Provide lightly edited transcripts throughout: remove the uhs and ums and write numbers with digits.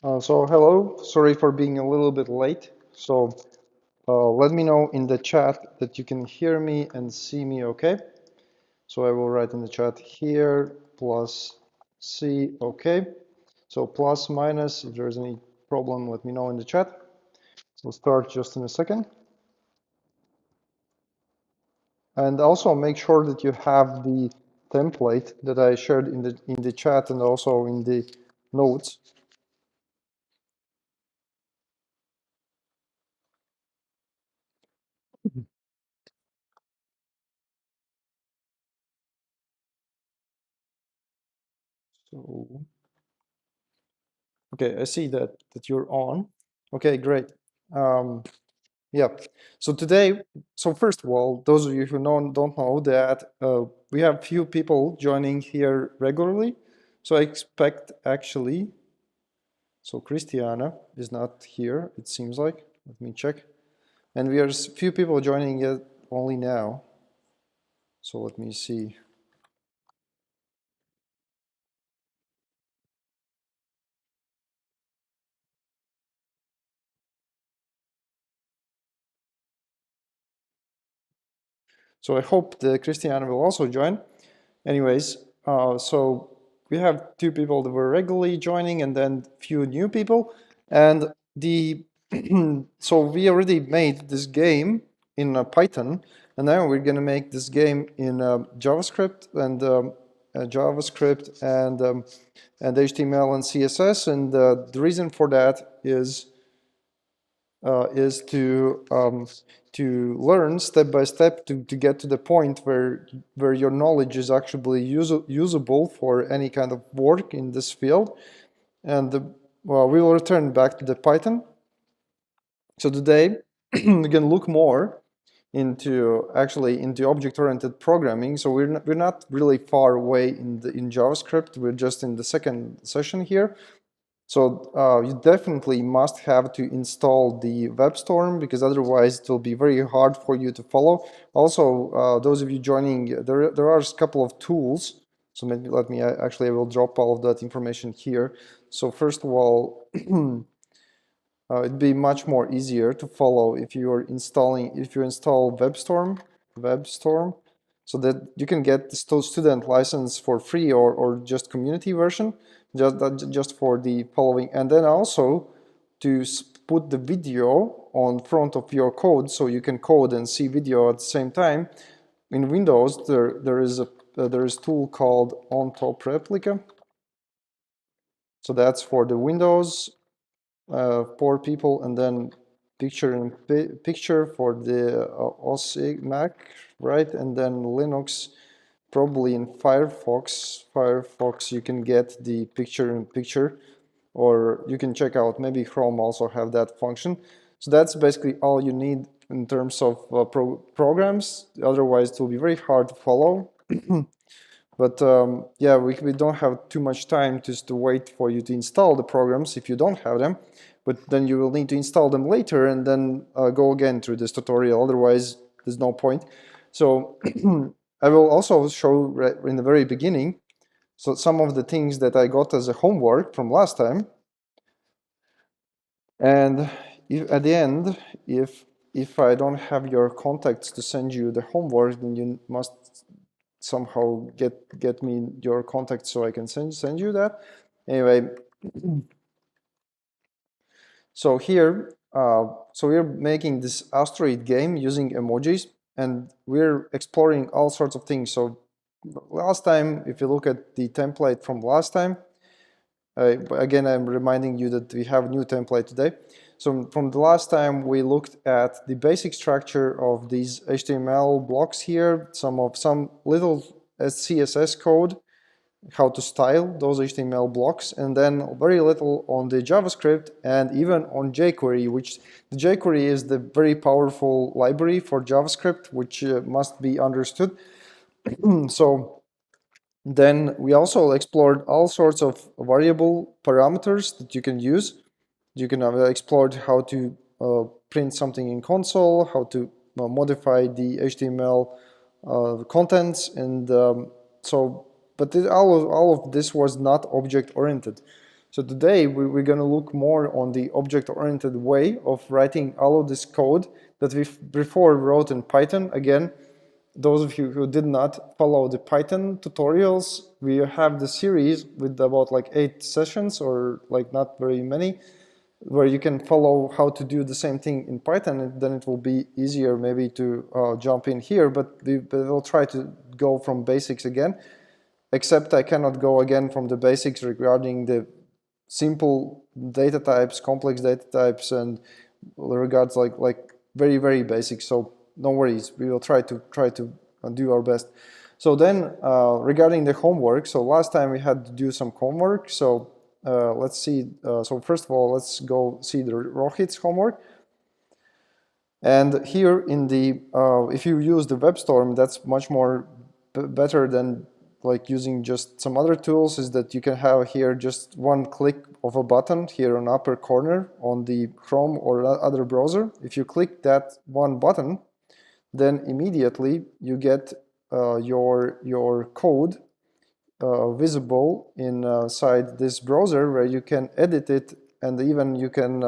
So hello, sorry for being a little bit late. Let me know in the chat that you can hear me and see me okay. So I will write in the chat here plus C, okay. So plus minus, if there's any problem, let me know in the chat. We'll start just in a second. And also make sure that you have the template that I shared in the chat and also in the notes. So, okay, I see that you're on. Okay, great. Yeah. So today, first of all, those of you who don't know that we have few people joining here regularly. So I expect actually, so Christiana is not here, it seems like. Let me check. And we are few people joining it only now. So let me see. So I hope that Christiana will also join. Anyways, so we have two people that were regularly joining and then few new people. And the so we already made this game in Python, and now we're going to make this game in JavaScript and HTML and CSS. And the reason for that is to learn step by step to get to the point where your knowledge is actually usable for any kind of work in this field. And well, we will return back to the Python. So today we can look more into object-oriented programming. So we're not really far away in JavaScript. We're just in the second session here. So you definitely must have to install the WebStorm, because otherwise it will be very hard for you to follow. Also, those of you joining, there are a couple of tools. So maybe I will drop all of that information here. So first of all, it'd be much more easier to follow if you install WebStorm, so that you can get the student license for free or just community version, just for the following, and then also to put the video on front of your code so you can code and see video at the same time. In Windows, there is a tool called On Top Replica. So that's for the Windows for people, and then picture for the OS Mac, right? And then Linux, probably in Firefox you can get the picture, or you can check out, maybe Chrome also have that function. So that's basically all you need in terms of programs. Otherwise it will be very hard to follow. But yeah, we don't have too much time just to wait for you to install the programs if you don't have them. But then you will need to install them later and then go again through this tutorial. Otherwise, there's no point. So I will also show in the very beginning some of the things that I got as a homework from last time. And at the end, if I don't have your contacts to send you the homework, then you must somehow get me your contact so I can send you that. Anyway, so here, so we're making this asteroid game using emojis, and we're exploring all sorts of things. So last time, if you look at the template from last time, again, I'm reminding you that we have a new template today. So from the last time, we looked at the basic structure of these HTML blocks here, some little CSS code, how to style those HTML blocks, and then very little on the JavaScript and even on jQuery, which the jQuery is the very powerful library for JavaScript, which must be understood. So then we also explored all sorts of variable parameters that you can use. You can have explored how to print something in console, how to modify the HTML contents, and but all of this was not object-oriented. So today we're going to look more on the object-oriented way of writing all of this code that we before wrote in Python. Again, those of you who did not follow the Python tutorials, we have the series with about like 8 sessions, or like not very many, where you can follow how to do the same thing in Python, and then it will be easier maybe to jump in here, but we'll try to go from basics again, except I cannot go again from the basics regarding the simple data types, complex data types, and regards like very, very basic. So no worries, we will try to do our best. So then regarding the homework, so last time we had to do some homework, so let's see. So first of all, let's go see the Rohit's homework. And here in the, if you use the WebStorm, that's much more better than like using just some other tools, is that you can have here just one click of a button here on upper corner on the Chrome or other browser. If you click that one button, then immediately you get your code visible inside this browser, where you can edit it, and even you can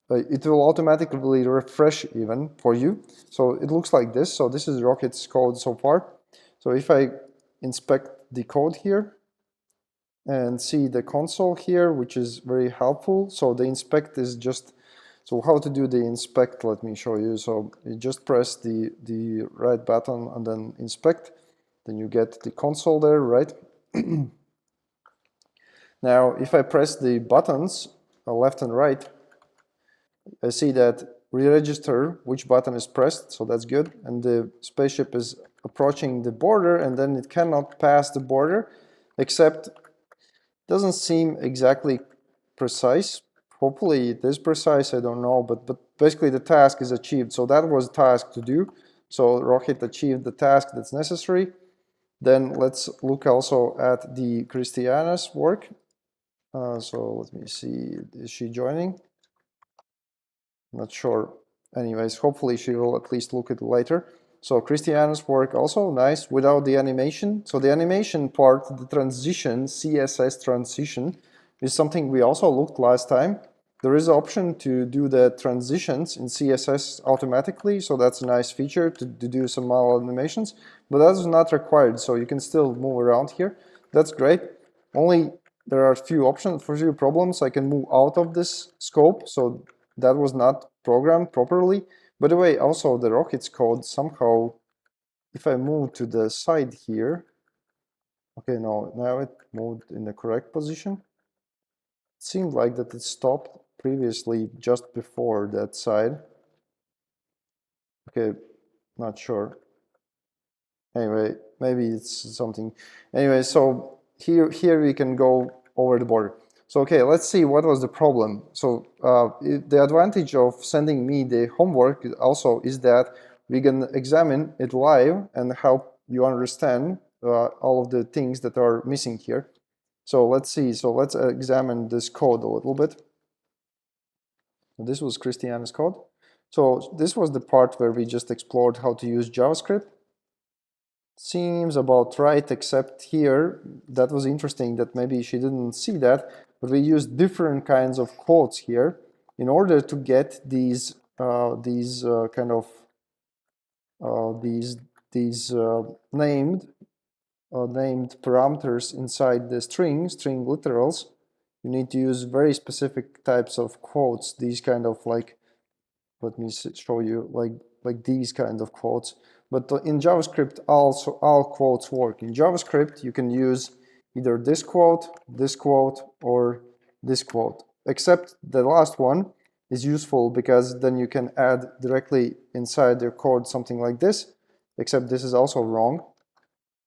it will automatically refresh even for you. So it looks like this. So this is Rocket's code so far. So if I inspect the code here and see the console here, which is very helpful. So the inspect is just, so how to do the inspect, let me show you. So you just press the right button and then inspect. Then you get the console there, right? Now, if I press the buttons, left and right, I see that re-register which button is pressed, so that's good. And the spaceship is approaching the border, and then it cannot pass the border, except doesn't seem exactly precise. Hopefully it is precise, I don't know, but basically the task is achieved. So that was the task to do. So Rocket achieved the task that's necessary. Then let's look also at the Christiana's work. So let me see, is she joining? Not sure. Anyways, hopefully she will at least look at it later. So Christiana's work also nice without the animation. So the animation part, the transition, CSS transition, is something we also looked last time. There is an option to do the transitions in CSS automatically, so that's a nice feature to do some manual animations, but that is not required, so you can still move around here. That's great. Only there are a few options, for few problems. I can move out of this scope, so that was not programmed properly. By the way, also the Rocket's code somehow, if I move to the side here, okay, no, now it moved in the correct position. It seemed like that it stopped previously just before that side. Okay, not sure. Anyway, maybe it's something. Anyway, so here we can go over the border. So okay, let's see what was the problem. So the advantage of sending me the homework also is that we can examine it live and help you understand all of the things that are missing here. So let's see. So let's examine this code a little bit. This was Christiana's code. So this was the part where we just explored how to use JavaScript. Seems about right, except here, that was interesting that maybe she didn't see that, but we used different kinds of quotes here in order to get these named parameters inside the string literals. You need to use very specific types of quotes, these kind of like, let me show you, like these kind of quotes. But in JavaScript, also all quotes work. In JavaScript, you can use either this quote, or this quote. Except the last one is useful because then you can add directly inside your code something like this. Except this is also wrong.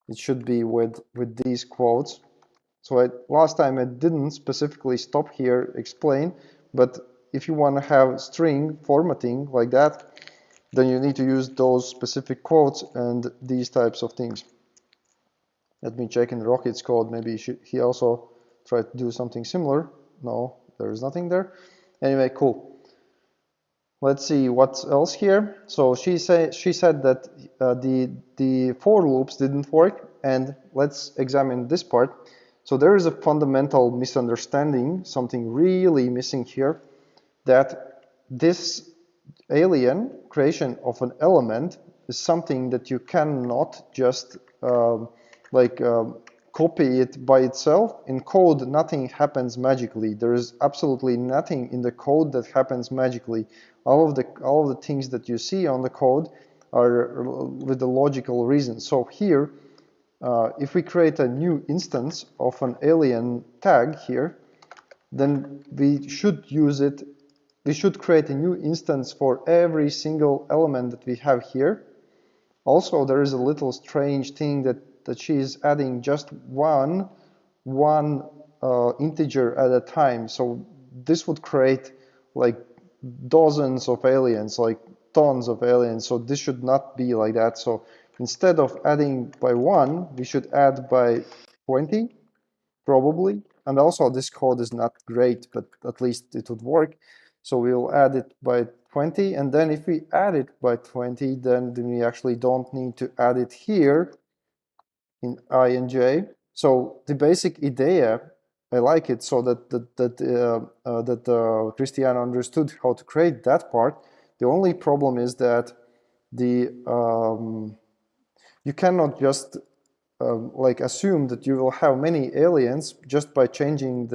It should be with these quotes. So last time I didn't specifically stop here explain, but if you want to have string formatting like that, then you need to use those specific quotes and these types of things. Let me check in Rocket's code. Maybe he also tried to do something similar. No, there is nothing there. Anyway, cool. Let's see what else here. So she said that the for loops didn't work, and let's examine this part. So there is a fundamental misunderstanding, something really missing here, that this alien creation of an element is something that you cannot just copy it by itself. In code, nothing happens magically. There is absolutely nothing in the code that happens magically. All of the things that you see on the code are with a logical reason. So here, if we create a new instance of an alien tag here, then we should use it. We should create a new instance for every single element that we have here. Also, there is a little strange thing that she is adding just one integer at a time. So this would create like dozens of aliens, like tons of aliens. So this should not be like that. So instead of adding by 1, we should add by 20, probably. And also this code is not great, but at least it would work. So we'll add it by 20. And then if we add it by 20, then we actually don't need to add it here in I and J. So the basic idea, I like it, so that Christiana understood how to create that part. The only problem is that you cannot just like assume that you will have many aliens just by changing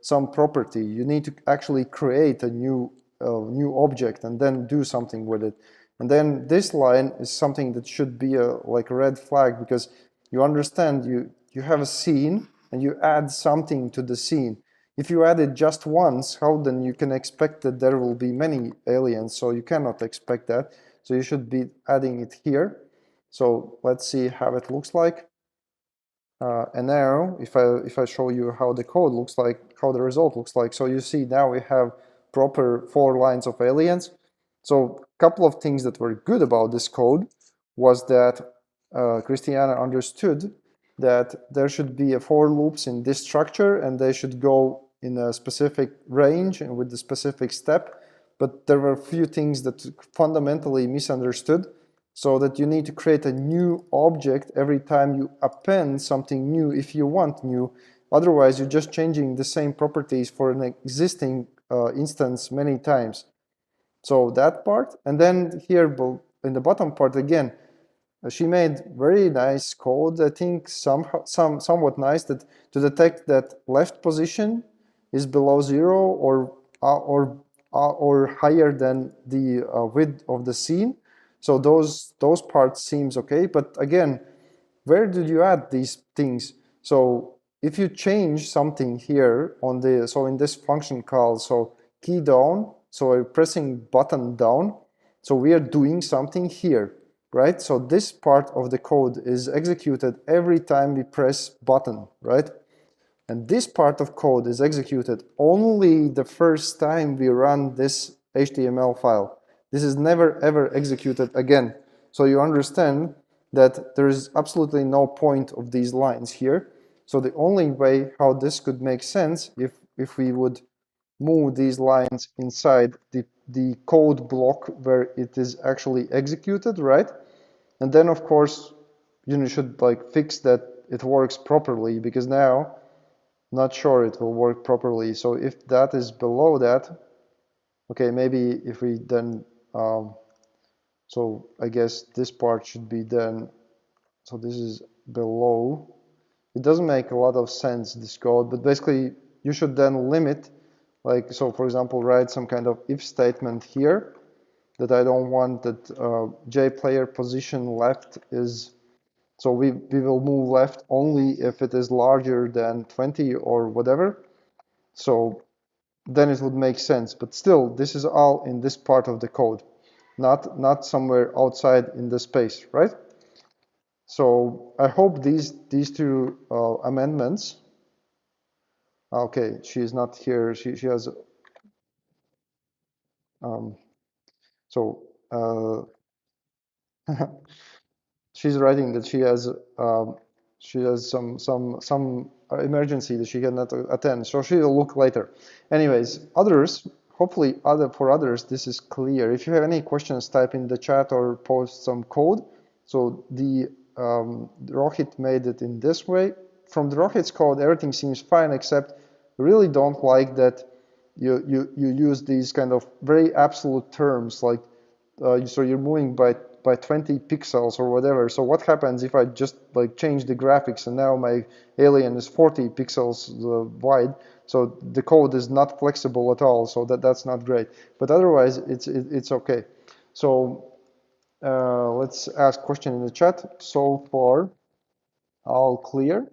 some property. You need to actually create a new object and then do something with it. And then this line is something that should be like a red flag, because you understand you have a scene and you add something to the scene. If you add it just once, how then you can expect that there will be many aliens? So you cannot expect that. So you should be adding it here. So let's see how it looks like. And now, if I show you how the code looks like, how the result looks like, so you see now we have proper 4 lines of aliens. So a couple of things that were good about this code was that Christiana understood that there should be a for loops in this structure, and they should go in a specific range and with the specific step. But there were a few things that fundamentally misunderstood. So that you need to create a new object every time you append something new if you want new. Otherwise, you're just changing the same properties for an existing instance many times. So that part. And then here in the bottom part again, she made very nice code, I think somewhat nice, that to detect that left position is below 0 or higher than the width of the scene. So those parts seems okay, but again, where did you add these things? So if you change something here on so in this function call, so key down, so I'm pressing button down, so we are doing something here, right? So this part of the code is executed every time we press button, right? And this part of code is executed only the first time we run this HTML file. This is never ever executed again. So you understand that there is absolutely no point of these lines here. So the only way how this could make sense if we would move these lines inside the code block where it is actually executed, right? And then of course you should like fix that it works properly, because now not sure it will work properly. So if that is below that, okay, maybe if we then, so I guess this part should be then, so this is below. It doesn't make a lot of sense, this code, but basically you should then limit, like, so for example, write some kind of if statement here that I don't want that JPlayer position left is, so we will move left only if it is larger than 20 or whatever. So then it would make sense. But still, this is all in this part of the code, not somewhere outside in the space, right? So I hope these two amendments. Okay, she is not here. She has. So she's writing that she has some emergency that she cannot attend, so she will look later. Anyways, others, hopefully for others this is clear. If you have any questions, type in the chat or post some code. So the Rohit made it in this way. from the Rocket's code, everything seems fine, except I really don't like that you use these kind of very absolute terms, like so you're moving by 20 pixels or whatever. So what happens if I just like change the graphics and now my alien is 40 pixels wide? So the code is not flexible at all. So that's not great. But otherwise, it's okay. So let's ask question in the chat. So far, all clear,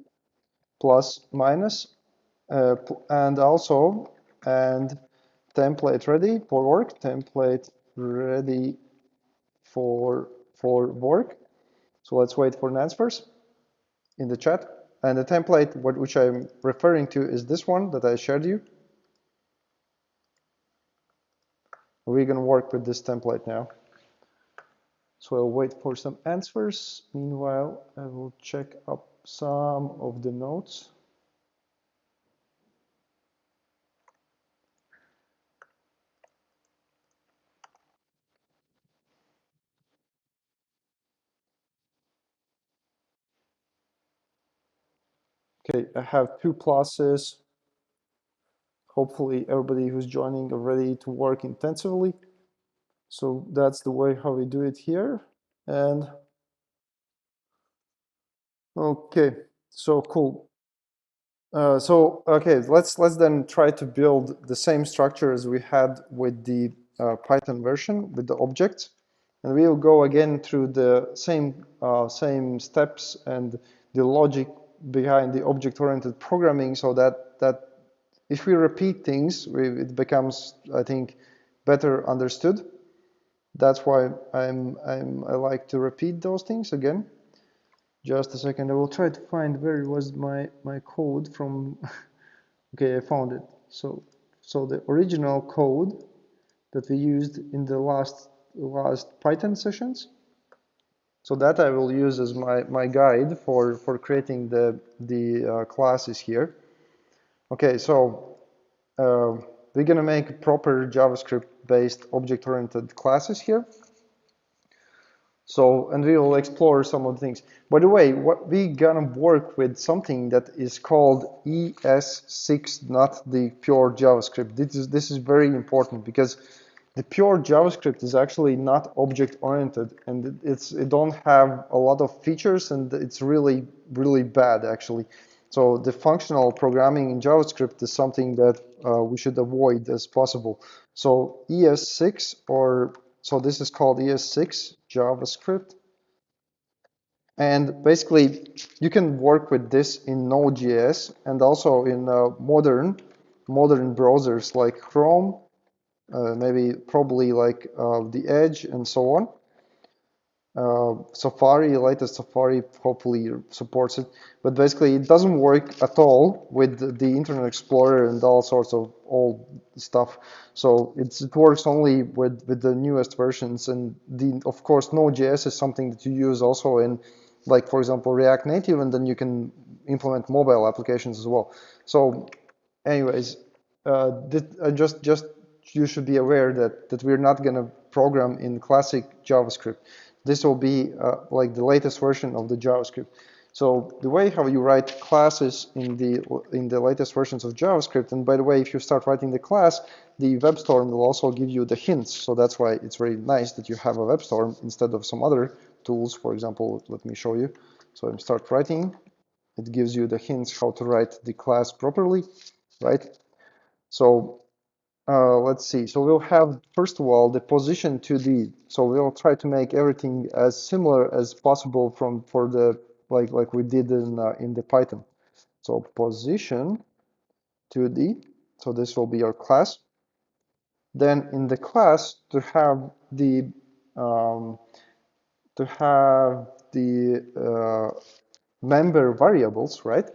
plus, minus, and also, and template ready for work, template ready for work. So let's wait for answers in the chat. And the template which I'm referring to is this one that I shared you. We're going to work with this template now. So I'll wait for some answers. Meanwhile, I will check up some of the notes. Okay, I have 2 classes. Hopefully everybody who's joining are ready to work intensively. So that's the way how we do it here. And okay, so cool. Okay, let's then try to build the same structure as we had with the Python version with the objects, and we will go again through the same steps and the logic behind the object-oriented programming, so that if we repeat things, it becomes, I think, better understood. That's why I like to repeat those things again. Just a second, I will try to find where was my code from. Okay, I found it. So the original code that we used in the last Python sessions. So that I will use as my guide for creating the classes here. Okay, so we're gonna make proper JavaScript-based object-oriented classes here. So, and we will explore some of the things. By the way, what we gonna work with something that is called ES6, not the pure JavaScript. This is very important because the pure JavaScript is actually not object-oriented, and it don't have a lot of features, and it's really bad actually. So the functional programming in JavaScript is something that we should avoid as possible. So ES6 so this is called ES6 JavaScript. And basically, you can work with this in Node.js and also in modern browsers like Chrome, probably like the Edge and so on. Safari, latest Safari hopefully supports it, but basically it doesn't work at all with the Internet Explorer and all sorts of old stuff. So it works only with the newest versions, and of course Node.js is something that you use also in, like, for example, React Native, and then you can implement mobile applications as well. So anyways, just you should be aware that we're not going to program in classic JavaScript. This will be like the latest version of the JavaScript. So the way how you write classes in the latest versions of JavaScript, and by the way, if you start writing the class, the WebStorm will also give you the hints. So that's why it's very nice that you have a WebStorm instead of some other tools. For example, let me show you. So I start writing. It gives you the hints how to write the class properly, right? So let's see. So we'll have, first of all, the position 2D. So we'll try to make everything as similar as possible for the like we did in the Python. So position 2D. So this will be our class. Then in the class to have the um, member variables, right?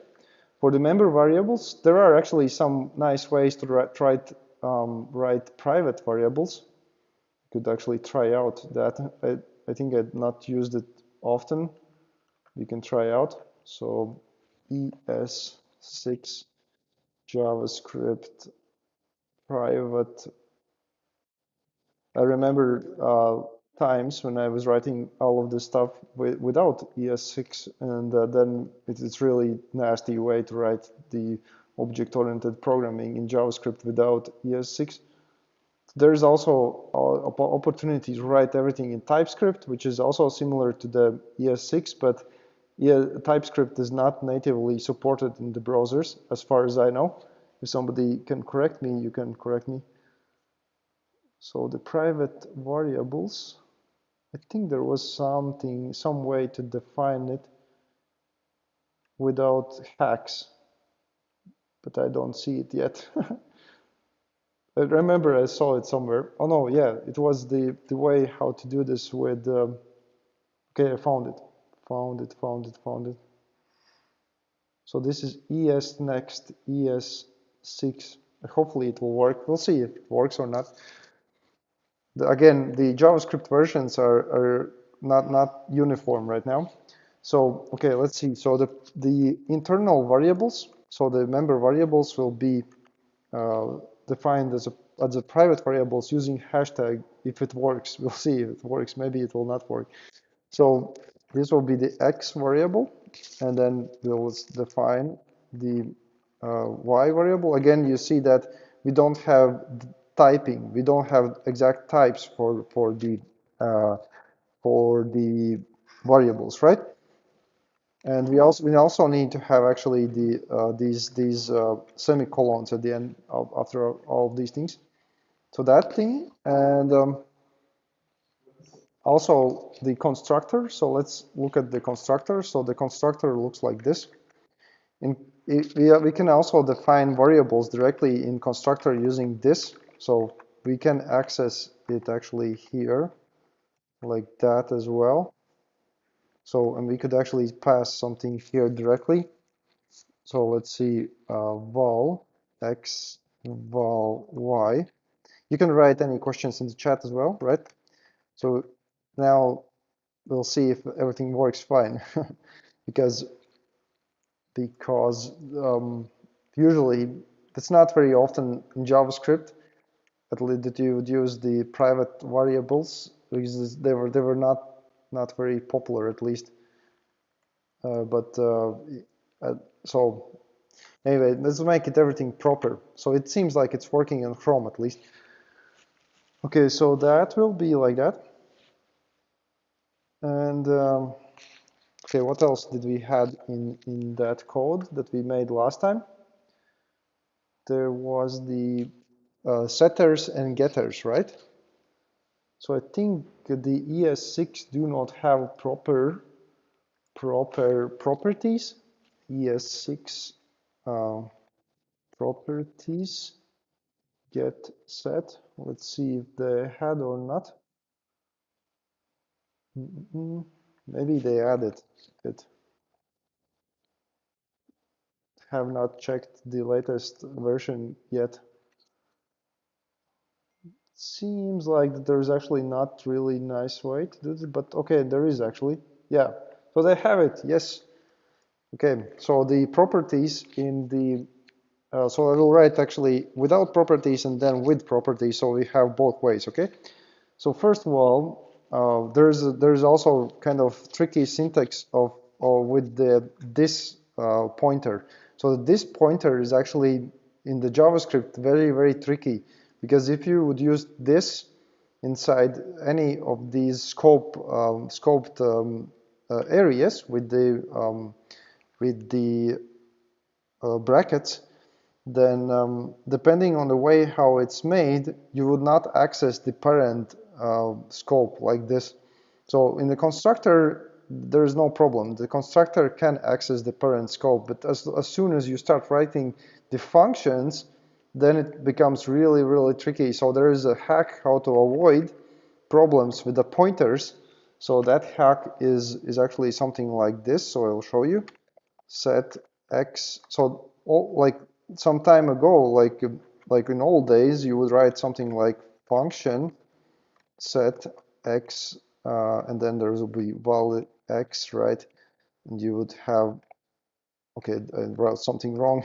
For the member variables, there are actually some nice ways to write private variables. You could actually try out that. I think I'd not used it often. You can try out. So ES6 JavaScript private. I remember times when I was writing all of this stuff without ES6, and then it's really nasty way to write the object-oriented programming in JavaScript without ES6. There's also opportunity to write everything in TypeScript, which is also similar to the ES6, but TypeScript is not natively supported in the browsers, as far as I know. If somebody can correct me, you can correct me. So the private variables, I think there was some way to define it without hacks, but I don't see it yet. I remember I saw it somewhere. Oh no, yeah, it was the way how to do this with, okay, I found it. Found it. So this is ES next, ES6. Hopefully it will work. We'll see if it works or not. Again, the JavaScript versions are not uniform right now. So, okay, let's see. So the internal variables, so the member variables will be defined as a private variables using hashtag if it works. We'll see if it works. Maybe it will not work. So this will be the X variable, and then we'll define the Y variable. Again, you see that we don't have typing. We don't have exact types uh, for the variables, right? And we also need to have actually these semicolons at the end of after all of these things. So that thing, and also the constructor. So let's look at the constructor. So the constructor looks like this. We can also define variables directly in constructor using this. So we can access it actually here like that as well. So, and we could actually pass something here directly. So let's see, val x, val y. You can write any questions in the chat as well, right? So now we'll see if everything works fine, because usually it's not very often in JavaScript at least that you would use the private variables, because they were not very popular at least. So anyway, let's make it everything proper. So it seems like it's working in Chrome at least. Okay, so that will be like that. And okay, what else did we had in that code that we made last time? There was the setters and getters, right? So I think the ES6 do not have proper properties. ES6 properties get set. Let's see if they had or not. Maybe they added it. Have not checked the latest version yet. Seems like there's actually not really nice way to do this, but okay, there is actually. Yeah, so they have it, yes. Okay, so the properties in the, so I will write actually without properties and then with properties, so we have both ways, okay? So first of all, there's also kind of tricky syntax with this pointer. So this pointer is actually in the JavaScript very tricky, because if you would use this inside any of these scoped areas with the brackets, then depending on the way how it's made, you would not access the parent scope like this. So in the constructor, there is no problem. The constructor can access the parent scope, but as soon as you start writing the functions, then it becomes really tricky. So there is a hack how to avoid problems with the pointers. So that hack is actually something like this. So I'll show you. Set x. So like some time ago, like in old days, you would write something like function set x, and then there will be valid x, right? And you would have, okay, I wrote something wrong.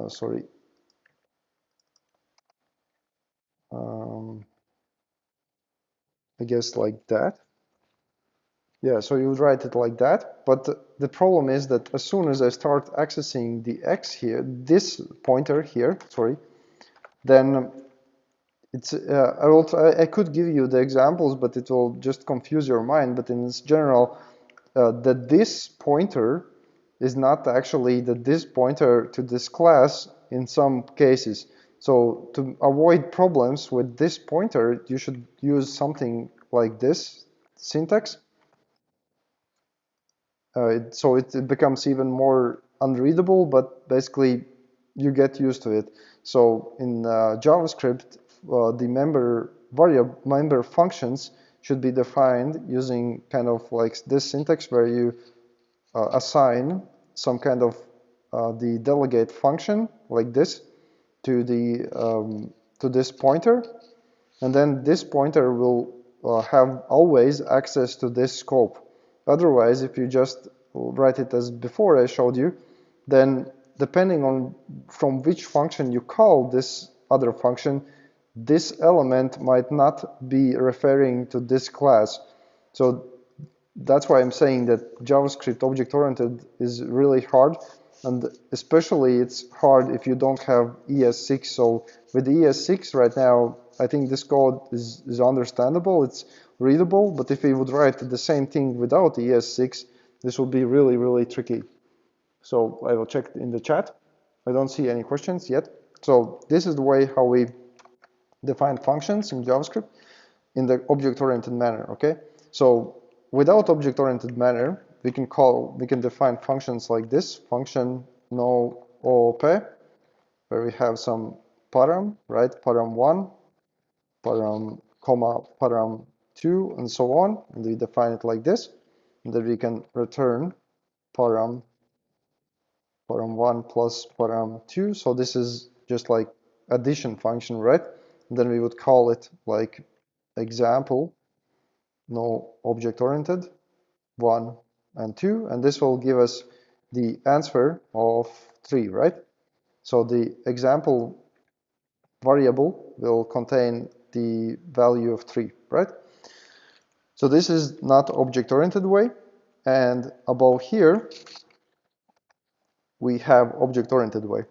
Sorry. I guess like that. Yeah, so you would write it like that, but the problem is that as soon as I start accessing the x here, this pointer here, sorry, then it's I could give you the examples, but it will just confuse your mind. But in general, that this pointer is not actually the this pointer to this class in some cases. So to avoid problems with this pointer, you should use something like this syntax. So it becomes even more unreadable, but basically you get used to it. So in JavaScript, the member functions should be defined using kind of like this syntax where you assign some kind of the delegate function like this to the to this pointer, and then this pointer will have always access to this scope. Otherwise, if you just write it as before I showed you, then depending on from which function you call this other function, this element might not be referring to this class. So that's why I'm saying that JavaScript object-oriented is really hard, and especially it's hard if you don't have ES6. So with ES6 right now, I think this code is understandable, it's readable, but if you would write the same thing without ES6, this would be really, really tricky. So I will check in the chat. I don't see any questions yet. So this is the way how we define functions in JavaScript in the object-oriented manner, okay? So without object-oriented manner, we can define functions like this, function no OOP, where we have some param, right? Param1, param, comma, param2, and so on. And we define it like this. And then we can return param1 plus param2. So this is just like addition function, right? And then we would call it like example, no object-oriented, 1 and 2, and this will give us the answer of 3, right? So the example variable will contain the value of 3, right? So this is not object-oriented way, and above here we have object-oriented way.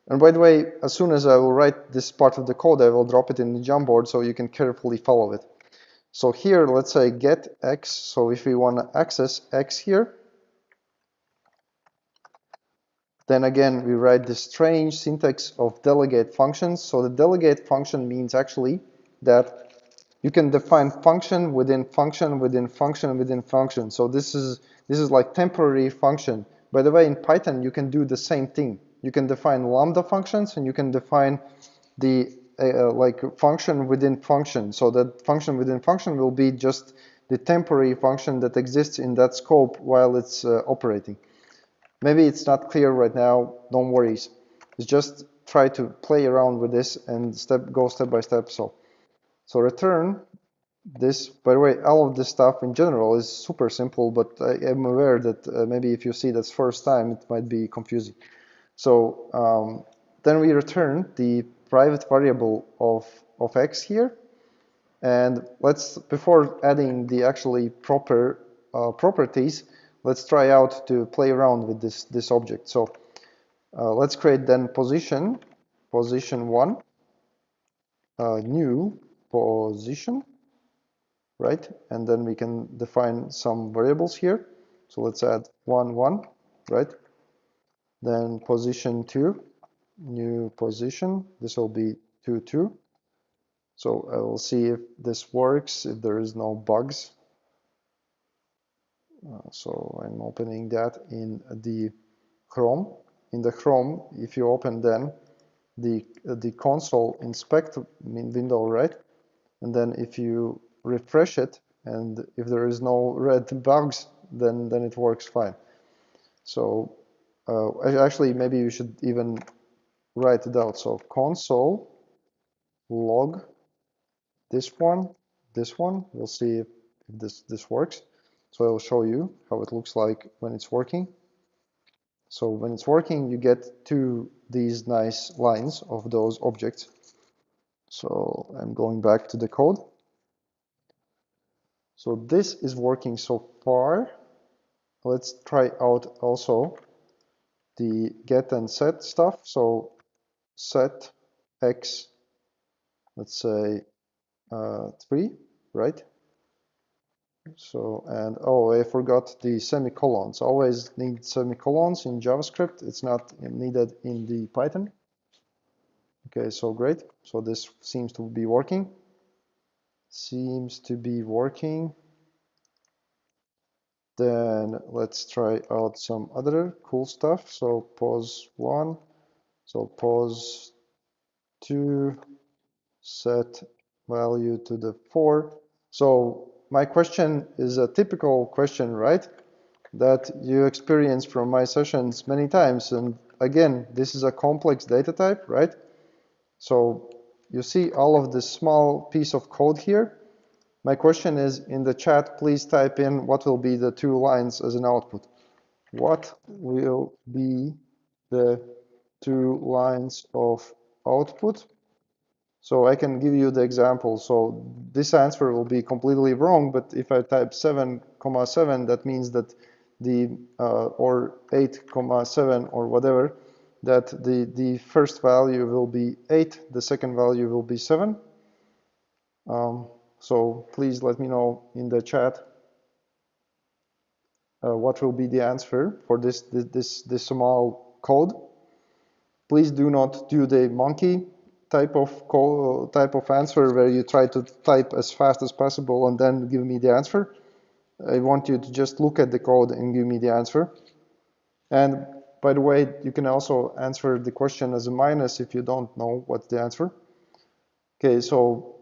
And by the way, as soon as I will write this part of the code, I will drop it in the Jamboard so you can carefully follow it. So here, let's say get x. So if we want to access x here, then again, we write this strange syntax of delegate functions. So the delegate function means actually that you can define function within function within function within function. So this is like temporary function. By the way, in Python, you can do the same thing. You can define lambda functions, and you can define the like function within function. So that function within function will be just the temporary function that exists in that scope while it's operating. Maybe it's not clear right now, don't worry. It's just try to play around with this and go step by step. So return this. By the way, all of this stuff in general is super simple, but I am aware that maybe if you see that's first time, it might be confusing. So then we return the private variable of x here. And let's, before adding the actually proper properties, let's try out to play around with this object. So let's create then position 1, new position, right? And then we can define some variables here. So let's add 1, 1, right? Then position 2, new position. This will be 2, 2. So I will see if this works, if there is no bugs. So I'm opening that in the Chrome. In the Chrome, if you open then the console inspect window, right? And then if you refresh it, and if there is no red bugs, then it works fine. So actually, maybe you should even write it out. So console log this one. We'll see if this works. So I'll show you how it looks like when it's working. So when it's working, you get these nice lines of those objects. So I'm going back to the code. So this is working so far. Let's try out also the get and set stuff. So set x, let's say 3, right? So, and oh, I forgot the semicolons. Always need semicolons in JavaScript. It's not needed in the Python. Okay, so great. So this seems to be working. Seems to be working. Then let's try out some other cool stuff. So pause 1. So pause 2. Set value to the 4. So my question is a typical question, right? That you experience from my sessions many times. And again, this is a complex data type, right? So you see all of this small piece of code here. My question is, in the chat, please type in what will be the 2 lines as an output. What will be the 2 lines of output? So I can give you the example. So this answer will be completely wrong, but if I type 7,7, that means that the, or 8,7 or whatever, that the first value will be 8, the second value will be 7. So please let me know in the chat what will be the answer for this small code. Please do not do the monkey type of answer where you try to type as fast as possible and then give me the answer. I want you to just look at the code and give me the answer. And by the way, you can also answer the question as a minus if you don't know what's the answer. Okay, so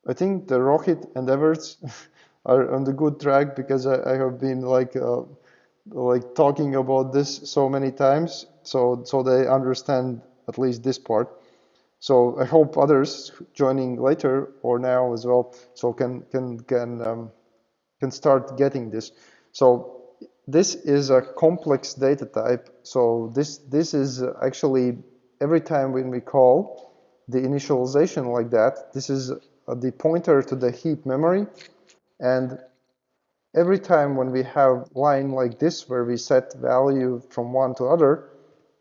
I think the Rohit and Everts are on the good track because I have been like talking about this so many times, so they understand at least this part. So I hope others joining later or now as well, so can start getting this. So this is a complex data type. So this is actually every time when we call the initialization like that, this is the pointer to the heap memory, and every time when we have line like this where we set value from one to other,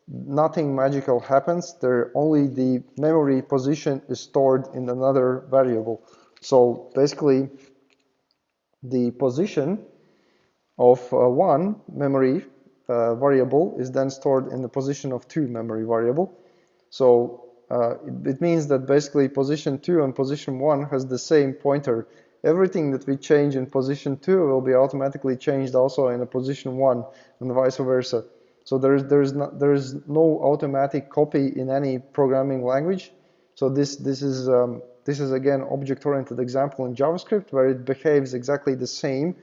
nothing magical happens. There only the memory position is stored in another variable. So basically the position of one memory variable is then stored in the position of two memory variable. So it means that basically position 2 and position 1 has the same pointer. Everything that we change in position 2 will be automatically changed also in a position 1 and vice versa. So there is no automatic copy in any programming language. So this is again object-oriented example in JavaScript where it behaves exactly the same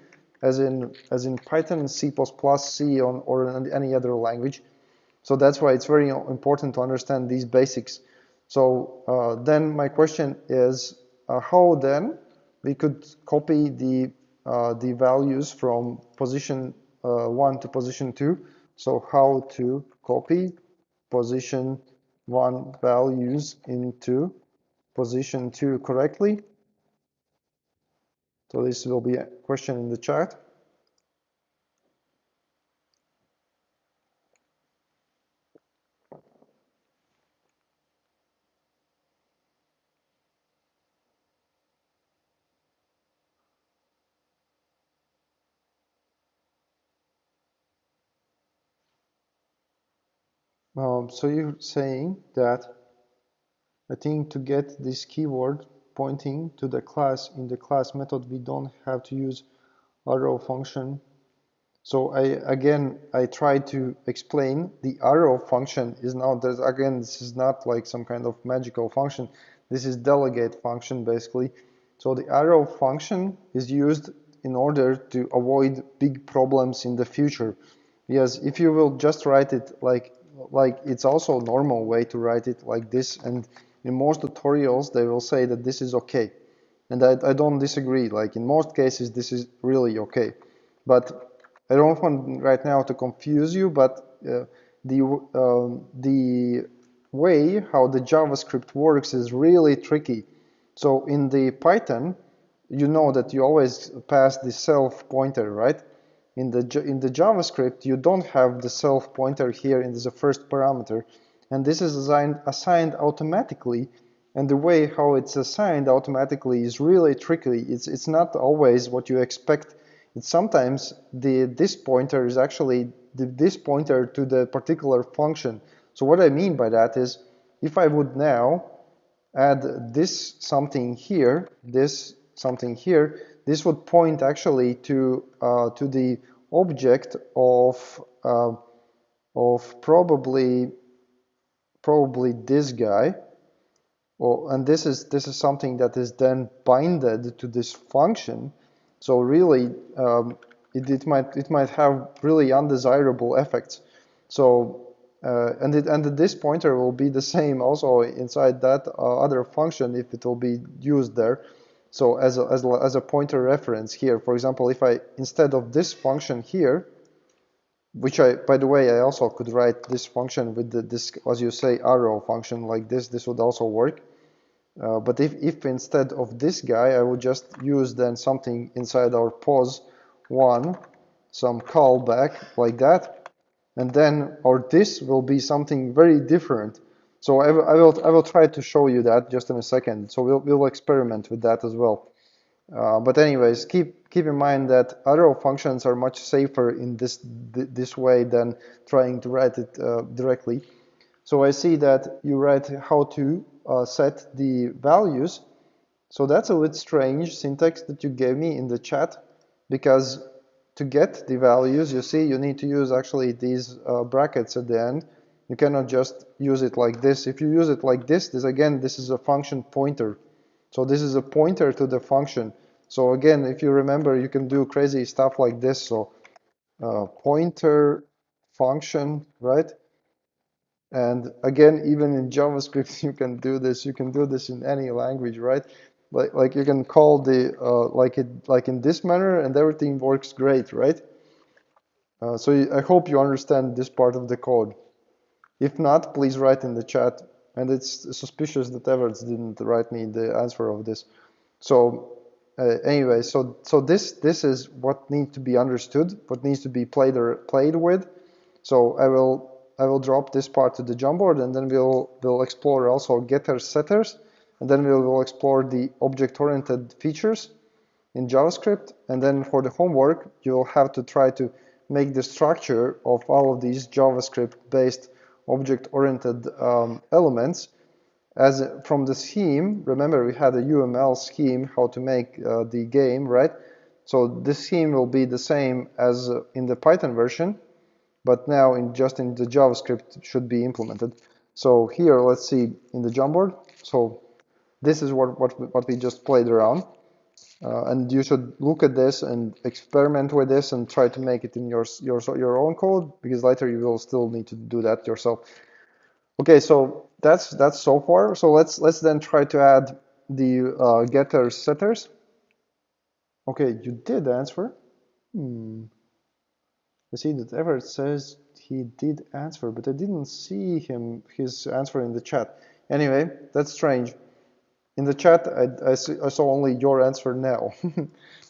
as in Python, C++, C, or any other language. So that's why it's very important to understand these basics. So then my question is, how then we could copy the values from position 1 to position 2. So how to copy position 1 values into position 2 correctly? So this will be a question in the chat. So you're saying that I think to get this keyword pointing to the class in the class method, we don't have to use arrow function. So I try to explain the arrow function is not that, again, this is not like some kind of magical function. This is delegate function basically. So the arrow function is used in order to avoid big problems in the future. Because if you will just write it like it's also a normal way to write it like this, and in most tutorials they will say that this is okay. And I don't disagree. Like in most cases this is really okay. But I don't want right now to confuse you, but the way how the JavaScript works is really tricky. So in the Python, you know that you always pass the self pointer, right? In the JavaScript, you don't have the self pointer here in the first parameter, and this is assigned automatically. And the way how it's assigned automatically is really tricky. It's not always what you expect. It's sometimes this pointer is actually this pointer to the particular function. So what I mean by that is, if I would now add this something here, this something here, this would point actually to the object of probably this guy. Well, and this is something that is then binded to this function. So really, it might have really undesirable effects. So and this pointer will be the same also inside that other function if it will be used there. So as a pointer reference here, for example, if I, instead of this function here, which by the way, I also could write this function with this, as you say, arrow function like this would also work. But if instead of this guy, I would just use then something inside our pause one, some callback like that, and then our this will be something very different. So I will try to show you that just in a second. So we'll experiment with that as well. But anyways, keep in mind that arrow functions are much safer in this way than trying to write it directly. So I see that you write how to set the values. So that's a bit strange syntax that you gave me in the chat, because to get the values, you see, you need to use actually these brackets at the end. You cannot just use it like this. If you use it like this again, this is a function pointer. So this is a pointer to the function. So again, if you remember, you can do crazy stuff like this. So pointer function, right? And again, even in JavaScript, you can do this. You can do this in any language, right? Like you can call the like in this manner, and everything works great, right? So I hope you understand this part of the code. If not, please write in the chat. And it's suspicious that Everts didn't write me the answer of this. So anyway, so this is what needs to be understood, what needs to be played with. So I will drop this part to the Jamboard, and then we'll explore also getters, setters, and then we'll explore the object-oriented features in JavaScript. And then for the homework, you'll have to try to make the structure of all of these JavaScript-based object-oriented elements as from the scheme. Remember, we had a UML scheme how to make the game, right? So this scheme will be the same as in the Python version, but now just in the JavaScript should be implemented. So here, let's see in the Jamboard. So this is what we just played around. And you should look at this and experiment with this and try to make it in your own code, because later you will still need to do that yourself. Okay, so that's so far. So let's then try to add the getters, setters. Okay, you did answer. I see that Everett says he did answer, but I didn't see his answer in the chat. Anyway, that's strange. In the chat, I saw only your answer now.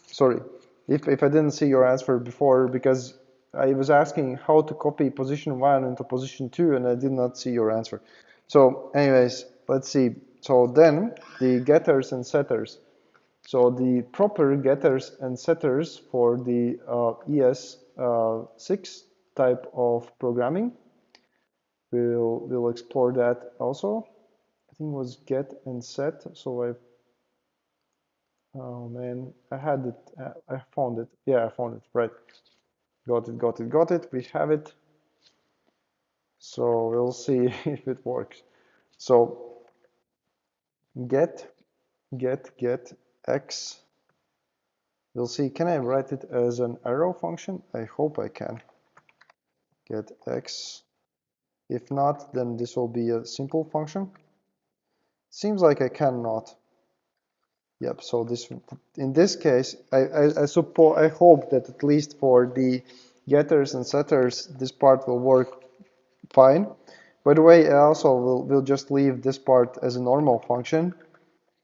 Sorry, if I didn't see your answer before, because I was asking how to copy position 1 into position 2, and I did not see your answer. So anyways, let's see. So then the getters and setters. So the proper getters and setters for the ES6 type of programming, we'll explore that also. I think it was get and set. So oh man, I had it. I found it. Yeah, I found it. Right. Got it. We have it. So we'll see if it works. So get x. We'll see. Can I write it as an arrow function? I hope I can. Get x. If not, then this will be a simple function. Seems like I cannot. Yep. So this, in this case, I suppose, I hope that at least for the getters and setters, this part will work fine. By the way, I also will just leave this part as a normal function.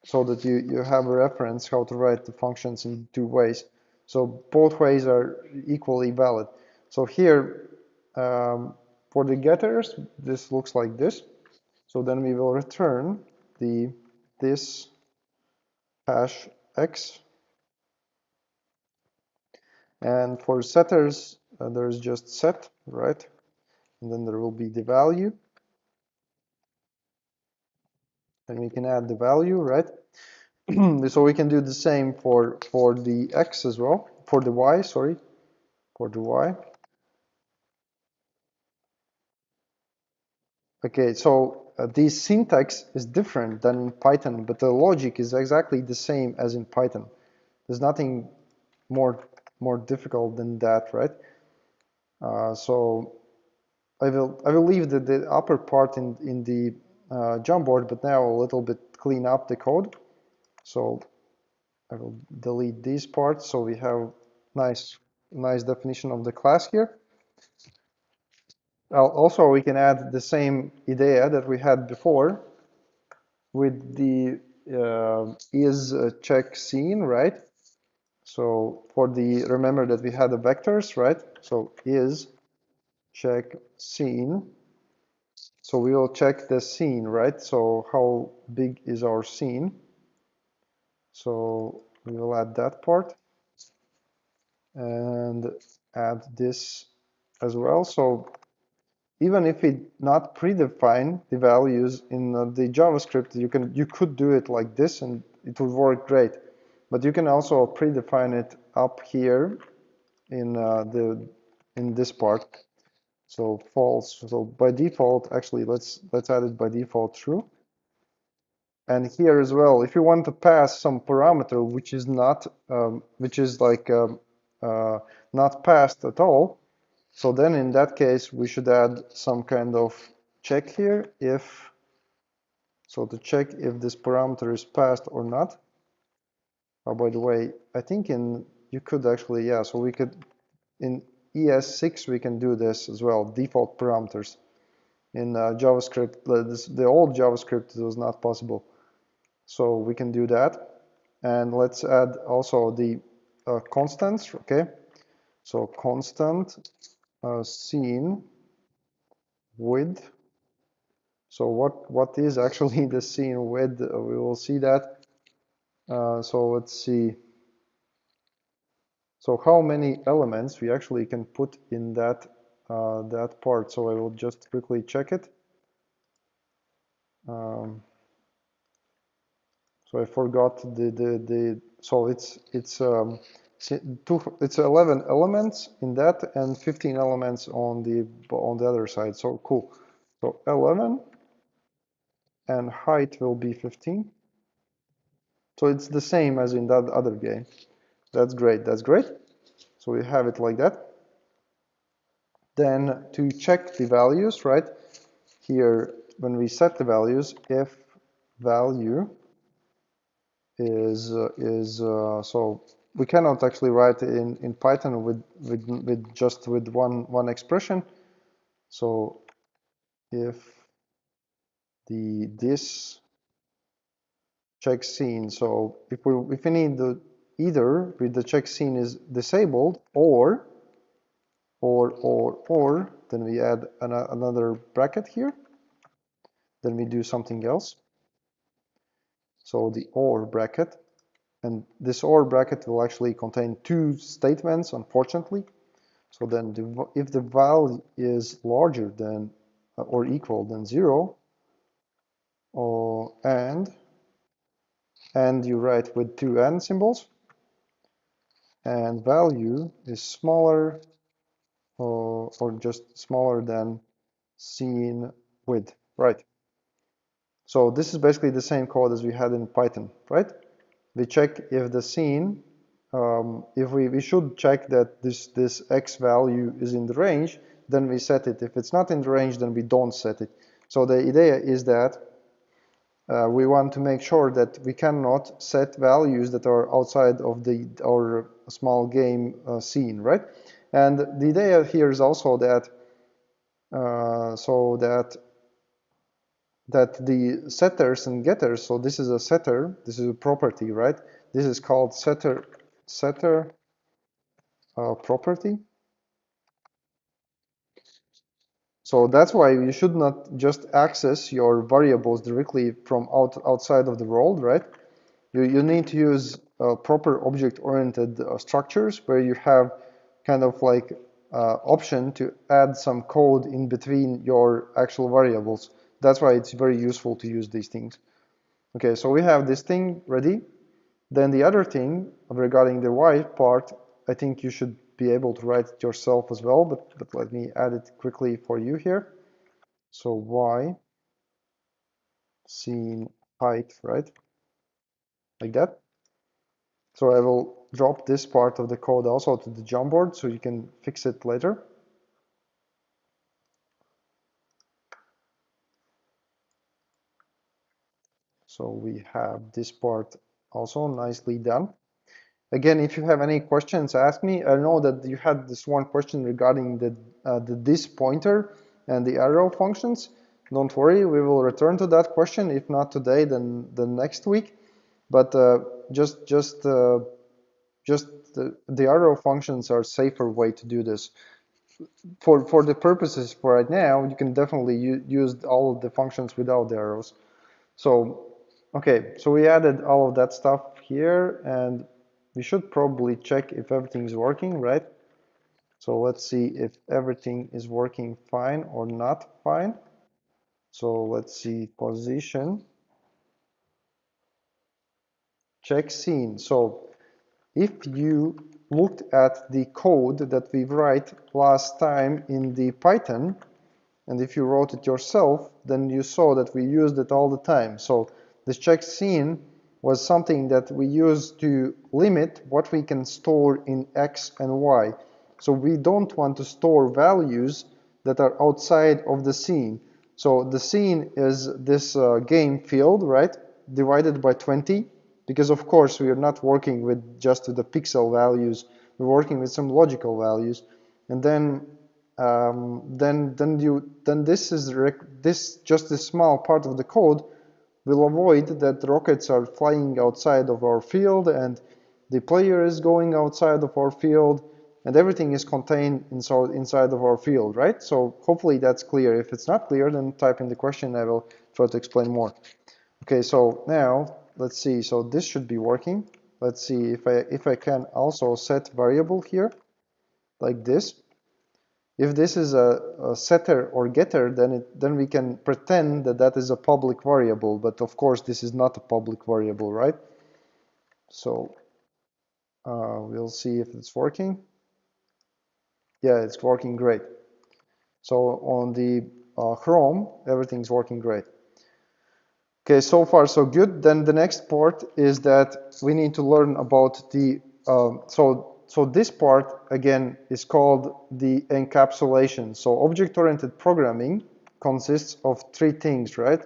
so that you have a reference how to write the functions in two ways. So both ways are equally valid. So here, for the getters, this looks like this. So then we will return this hash x. And for setters, there's just set, right? And then there will be the value. And we can add the value, right? So we can do the same for the x as well, for the y, sorry, for the y. Okay, so the syntax is different than in Python, but the logic is exactly the same as in Python. There's nothing more difficult than that, right? So I will leave the upper part in the Jamboard, but now a little bit clean up the code. So I will delete these parts so we have nice definition of the class here. Also, we can add the same idea that we had before with the is check scene, right? So for the, remember that we had the vectors, right? So is check scene. So we will check the scene, right? So how big is our scene? So we will add that part and add this as well. So even if we not predefine the values in the JavaScript, you could do it like this and it would work great. But you can also predefine it up here in this part. So false. So by default, actually, let's add it by default true. And here as well, if you want to pass some parameter which is not not passed at all, so then in that case we should add some kind of check here to check if this parameter is passed or not. Oh, by the way, I think you could actually, yeah, so we could in ES6 we can do this as well, default parameters. In JavaScript, the old JavaScript, it was not possible. So we can do that. And let's add also the constants, okay? So constant scene width. So what is actually the scene width? We will see that. So let's see. So how many elements we actually can put in that part? So I will just quickly check it. So I forgot so it's 11 elements in that and 15 elements on the other side. So cool. So 11 and height will be 15. So it's the same as in that other game. That's great. That's great. So we have it like that. Then to check the values, right? Here, when we set the values, if value is so we cannot actually write in Python with just with one expression. So if this check scene, so if we need either with the check scene is disabled or then we add another bracket here. Then we do something else. So the or bracket, and this or bracket will actually contain two statements, unfortunately. So then if the value is larger than or equal than 0, and you write with two and symbols, and value is smaller or just smaller than scene width, right? So this is basically the same code as we had in Python, right? We check if the scene, if we should check that this x value is in the range, then we set it. If it's not in the range, then we don't set it. So the idea is that we want to make sure that we cannot set values that are outside of our small game scene, right? And the idea here is also that that the setters and getters, so this is a setter, this is a property, right? This is called setter property. So that's why you should not just access your variables directly from outside of the world, right? You need to use proper object-oriented structures where you have kind of like option to add some code in between your actual variables. That's why it's very useful to use these things. Okay, so we have this thing ready. Then the other thing regarding the Y part, I think you should be able to write it yourself as well, but let me add it quickly for you here. So Y scene height, right? Like that. So I will drop this part of the code also to the Jamboard so you can fix it later. So we have this part also nicely done. Again, if you have any questions, ask me. I know that you had this one question regarding the this pointer and the arrow functions. Don't worry, we will return to that question. If not today, then the next week. But just the arrow functions are a safer way to do this. For the purposes for right now, you can definitely use all of the functions without the arrows. So, okay, so we added all of that stuff here, and we should probably check if everything's working, right? So let's see if everything is working fine or not fine. So let's see position, check scene. So if you looked at the code that we write last time in the Python, and if you wrote it yourself, then you saw that we used it all the time. So this check scene was something that we use to limit what we can store in X and Y. So we don't want to store values that are outside of the scene. So the scene is this game field, right? Divided by 20, because of course we are not working with just the pixel values. We're working with some logical values. And then this just a small part of the code will avoid that rockets are flying outside of our field and the player is going outside of our field and everything is contained inside of our field, right? So hopefully that's clear. If it's not clear, then type in the question. I will try to explain more. Okay, so now let's see. So this should be working. Let's see if I can also set variable here like this. If this is a setter or getter, then we can pretend that that is a public variable. But of course, this is not a public variable, right? So we'll see if it's working. Yeah, it's working great. So on the Chrome, everything's working great. Okay, so far so good. Then the next part is that we need to learn about the so this part again is called the encapsulation. So object-oriented programming consists of three things, right?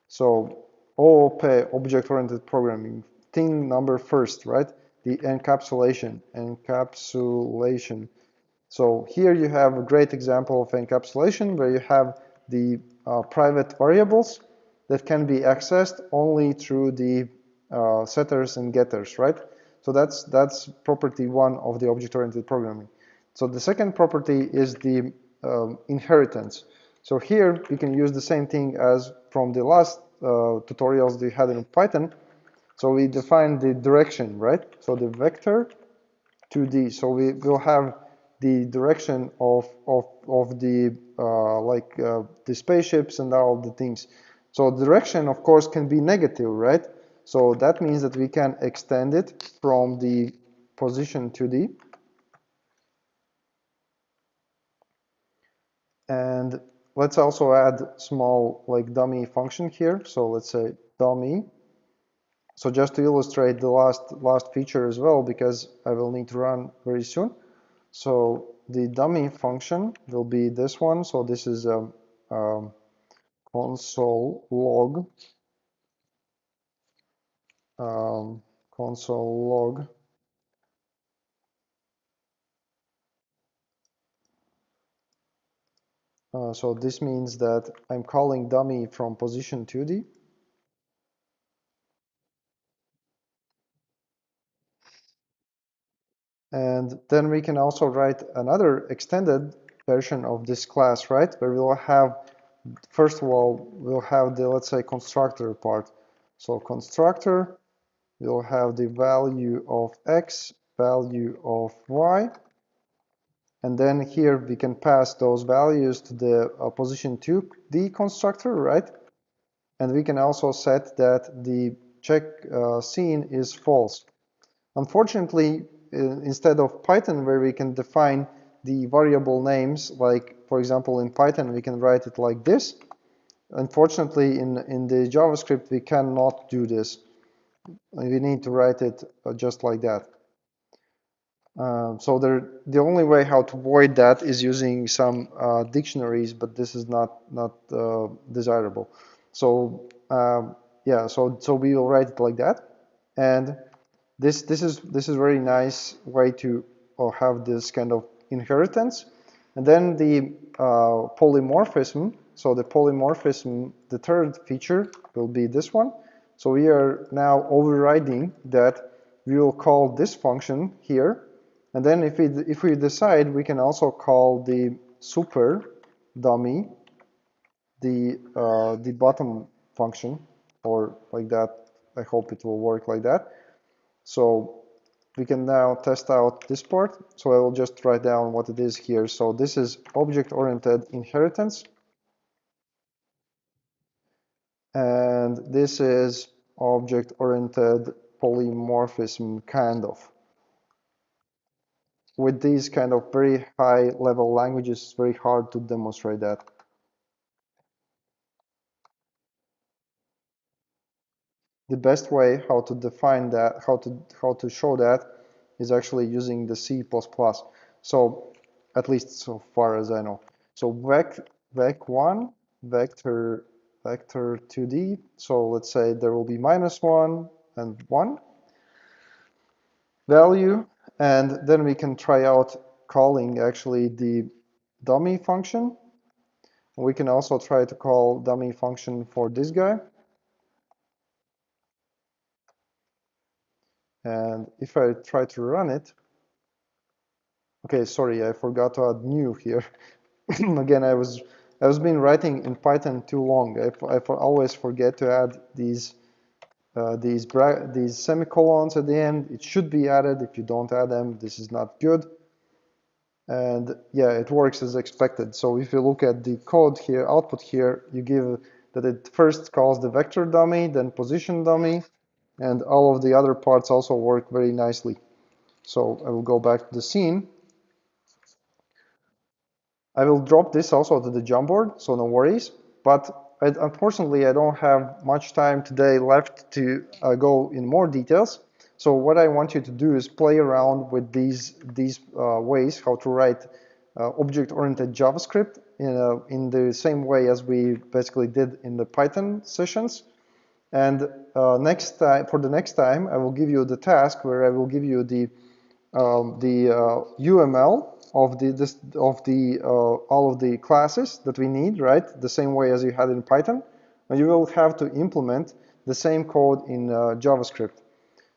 So OOP, object-oriented programming, thing number first, right? The encapsulation. So here you have a great example of encapsulation where you have the private variables that can be accessed only through the setters and getters, right? So that's property one of the object-oriented programming. So the second property is the inheritance. So here we can use the same thing as from the last tutorials we had in Python. So we define the direction, right? So the vector 2D. So we will have the direction of the the spaceships and all the things. So the direction, of course, can be negative, right? So that means that we can extend it from the position 2D. And let's also add small like dummy function here. So let's say dummy. So just to illustrate the last feature as well, because I will need to run very soon. So the dummy function will be this one. So this is console log, console log So this means that I'm calling dummy from position 2D. And then we can also write another extended version of this class, right? Where we'll have, first of all, we'll have the, let's say, constructor part. So constructor will have the value of x, value of y, and then here we can pass those values to the position 2D constructor, right? And we can also set that the check scene is false. Unfortunately, instead of Python, where we can define the variable names, like, for example, in Python, we can write it like this. Unfortunately, in the JavaScript, we cannot do this. We need to write it just like that. So the only way how to avoid that is using some dictionaries, but this is not desirable. So yeah, so we will write it like that, and this is very nice way to have this kind of inheritance, and then the polymorphism. So the polymorphism, the third feature will be this one. So we are now overriding that we will call this function here. And then if we decide, we can also call the super dummy the bottom function, or like that. I hope it will work like that. So we can now test out this part. So I will just write down what it is here. So this is object-oriented inheritance, and this is object-oriented polymorphism, kind of. With these kind of very high level languages, it's very hard to demonstrate that. The best way how to define that, how to show that, is actually using the C++. So at least so far as I know. So vec1, vector 2D. So let's say there will be -1 and 1 value, and then we can try out calling actually the dummy function. We can also try to call dummy function for this guy. And if I try to run it, okay, sorry, I forgot to add new here. Again, I was been writing in Python too long. I always forget to add these semicolons at the end. It should be added. If you don't add them, this is not good. And yeah, it works as expected. So if you look at the code here, output here, you give that it first calls the vector dummy, then position dummy, and all of the other parts also work very nicely. So I will go back to the scene. I will drop this also to the Jamboard, so no worries. But unfortunately, I don't have much time today left to go in more details. So what I want you to do is play around with these ways how to write object-oriented JavaScript in the same way as we basically did in the Python sessions. And next time, for the next time, I will give you the task where I will give you the UML of all of the classes that we need, right? The same way as you had in Python, and you will have to implement the same code in JavaScript.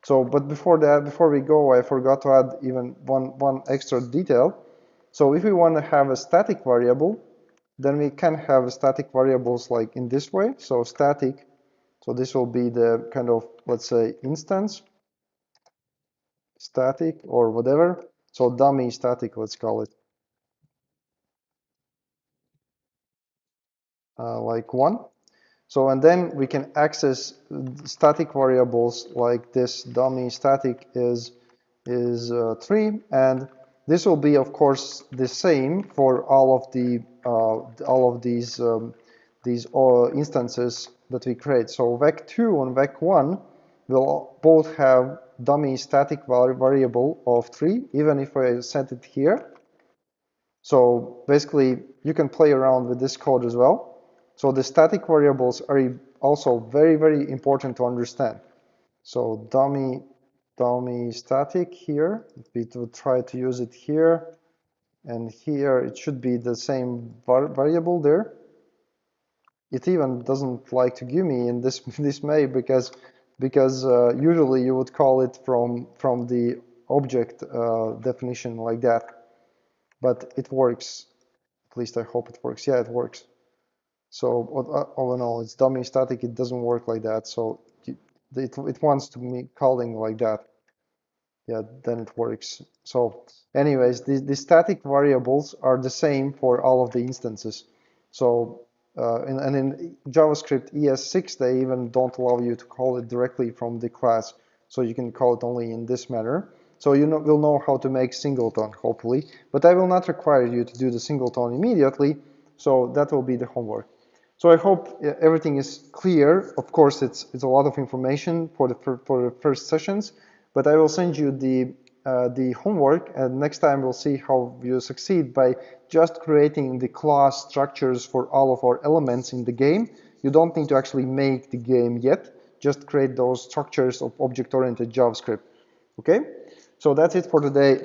So, but before that, before we go, I forgot to add even one extra detail. So if we want to have a static variable, then we can have static variables like in this way. So static, so this will be the kind of, let's say, instance, static or whatever. So dummy static, let's call it, like 1. So, and then we can access static variables like this dummy static is 3, and this will be, of course, the same for all of these instances that we create. So vec2 and vec1 will both have dummy static variable of 3, even if I set it here. So basically, you can play around with this code as well. So the static variables are also very, very important to understand. So dummy static here, we will try to use it here. And here it should be the same variable there. It even doesn't like to give me in this may because usually you would call it from the object definition like that, but it works. At least I hope it works. Yeah, it works. So all in all, it's dummy static. It doesn't work like that. So it wants to me calling like that. Yeah, then it works. So anyways, the static variables are the same for all of the instances. So and in JavaScript ES6, they even don't allow you to call it directly from the class. So you can call it only in this manner. So you will know how to make singleton, hopefully. But I will not require you to do the singleton immediately. So that will be the homework. So I hope everything is clear. Of course, it's a lot of information for the first sessions, but I will send you the homework, and next time we'll see how you succeed by just creating the class structures for all of our elements in the game. You don't need to actually make the game yet. Just create those structures of object-oriented JavaScript. Okay? So that's it for today.